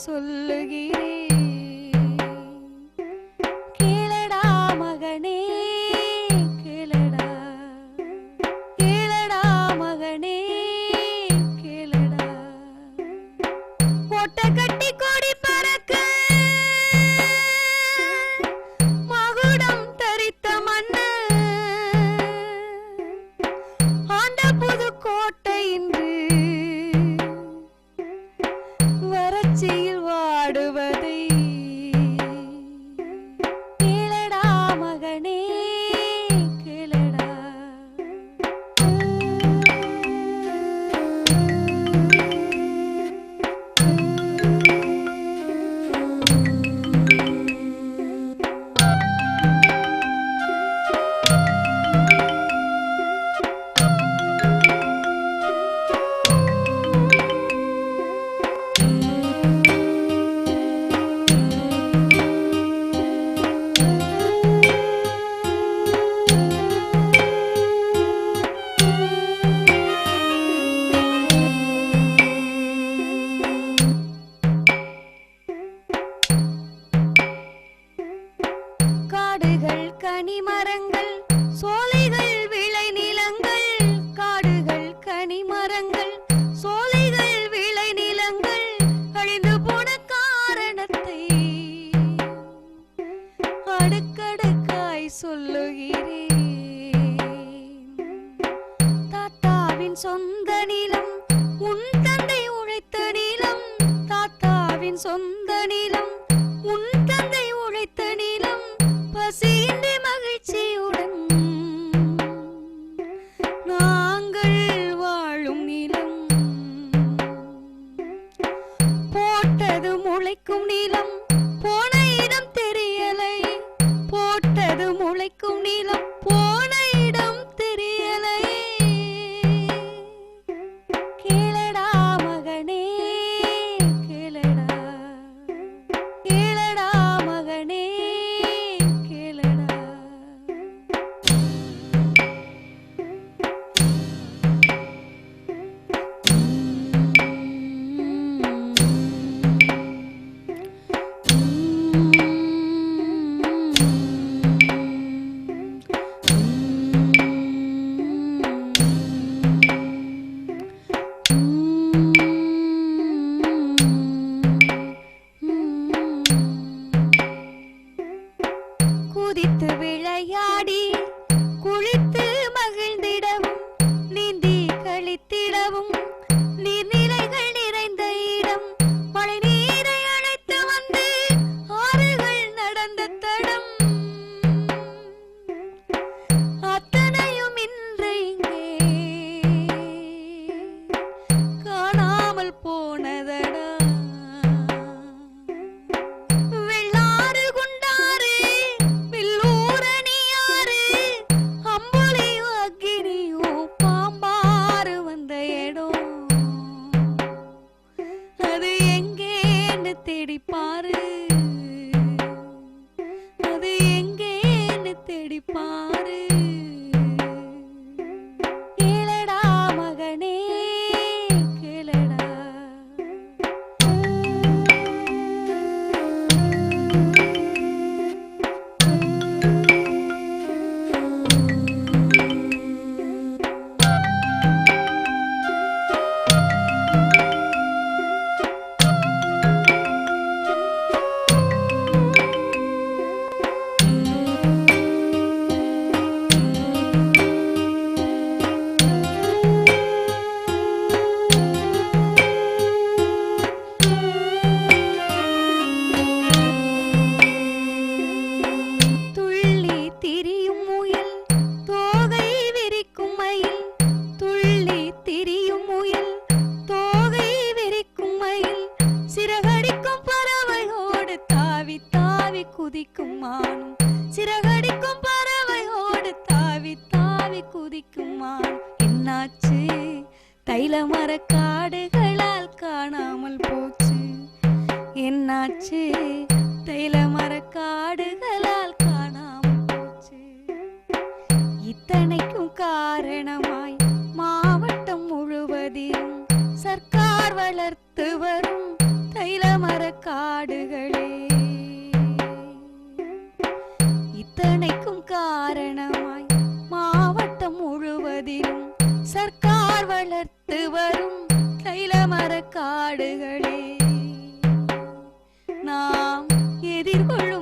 சொல்லுகிறேன். கேளடா மகனே கேளடா, கேளடா மகனே கேளடா. கோட்டை கட்டி கொடி பறக்க மகுடம் தரித்த மன்னர் ஆண்ட புது கோட்டை இன்று வறட்சியில் வாடுவதை கேளடா மகனே கேளடா. காடுகள் கனிமரங்கள் சோலைகள் விளை நிலங்கள், காடுகள் கனிமரங்கள் சோலைகள் விளை நிலங்கள் அழிந்து போன காரணத்தை அடுக்கடுக்காய் சொல்லுகிறேன். தாத்தாவின் சொந்த நிலம் உன் தந்தை உழைத்த நிலம், தாத்தாவின் சொந்த நிலம் உன் தந்தை உழைத்த நிலம், பசியின்றி மகிழ்ச்சியுடன் நாங்கள் வாழும் நிலம். போட்டது முளைக்கும் நிலம் போன இடம் தெரியலை, போட்டது முளைக்கும் நிலம் போன இடம் தெரியலை. கேளடா மகனே கேளடா, கேளடா மகனே கேளடா. குதித்து விளையாடி குளித்து மகிழ்ந்திடவும் நீந்தி கழித்திடவும் நீர்நிலைகள் நிறைந்த இடம், மழை நீரை அழைத்து வந்து ஆறுகள் நடந்த தடம், அத்தனையும் இன்று இங்கே காணாமல் போனதடா. வெள்ளாறு குண்டாறு வில்லூரணியாறு அம்புலியும் அக்கினியும் பாம்பாறு வந்த இடம், அது எங்கேன்னு தேடிப்பாரு, அது எங்கேன்னு தேடிப்பாரு. கேளடா மகனே கேளடா. துள்ளி திரியும் முயல் தோகை விரிக்கும் மயில், துள்ளி திரியும் முயல் தோகை விரிக்கும் மயில், சிறகடிக்கும் பறவையோடு தாவி தாவி குதிக்கும் மானும், சிறகடிக்கும் பறவையோடு தாவி தாவி குதிக்கும் மானும். என்னாச்சு தைல மரக்காடுகளால் காணாமல் போச்சு, என்னாச்சு தைல மரக்காடுகளால் காணாமல் போச்சு. இத்தனைக்கும் காரணமாய் மாவட்டம் முழுவதிலும் சர்க்கார் வளர்த்து வரும் தைல மர வரும் தைலமர காடுகளே நாம் எதிர்கொள்ளும்